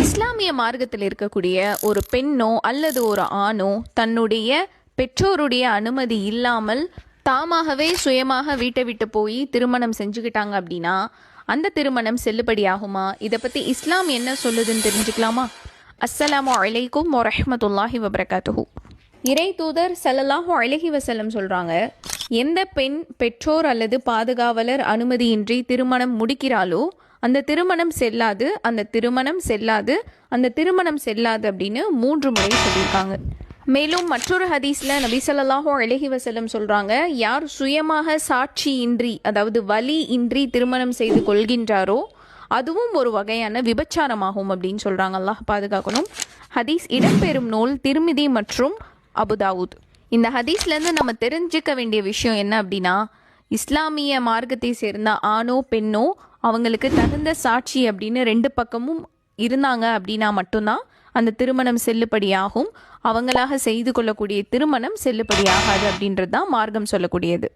இஸ்லாமிய மார்க்கத்தில் இருக்கக்கூடிய ஒரு பெண்ணோ அல்லது ஒரு ஆணோ தன்னுடைய பெற்றோருடைய அனுமதி இல்லாமல் தாமாகவே சுயமாக வீட்டை விட்டு போய் திருமணம் செஞ்சுக்கிட்டாங்க அப்படின்னா அந்த திருமணம் செல்லுபடியாகுமா? இதை பற்றி இஸ்லாம் என்ன சொல்லுதுன்னு தெரிஞ்சுக்கலாமா? அஸ்ஸலாமு அலைக்கும் வரஹ்மத்துல்லாஹி வபரகாத்துஹு. இறை தூதர் ஸல்லல்லாஹு அலைஹி வஸல்லம் சொல்கிறாங்க, எந்த பெண் பெற்றோர் அல்லது பாதுகாவலர் அனுமதியின்றி திருமணம் முடிக்கிறாளோ அந்த திருமணம் செல்லாது, அந்த திருமணம் செல்லாது, அந்த திருமணம் செல்லாது அப்படின்னு 3 முறை சொல்லியிருக்காங்க. மேலும் மற்றொரு ஹதீஸில் நபி ஸல்லல்லாஹு அலைஹி வஸல்லம் சொல்கிறாங்க, யார் சுயமாக சாட்சி இன்றி, அதாவது வலி இன்றி திருமணம் செய்து கொள்கின்றாரோ அதுவும் ஒரு வகையான விபச்சாரமாகும் அப்படின்னு சொல்கிறாங்க. அல்லாஹ் பாதுகாக்கணும். ஹதீஸ் இடம்பெறும் நூல் திர்மிதி மற்றும் அபுதாவுத். இந்த ஹதீஸ்லேருந்து நம்ம தெரிஞ்சுக்க வேண்டிய விஷயம் என்ன அப்படின்னா, இஸ்லாமிய மார்க்கத்தை சேர்ந்த ஆணோ பெண்ணோ அவங்களுக்கு தகுந்த சாட்சி அப்படின்னு 2 பக்கமும் இருந்தாங்க அப்படின்னா மட்டும்தான் அந்த திருமணம் செல்லுபடியாகும். அவங்களாக செய்து கொள்ளக்கூடிய திருமணம் செல்லுபடியாகாது அப்படின்றது தான் மார்க்கம் சொல்லக்கூடியது.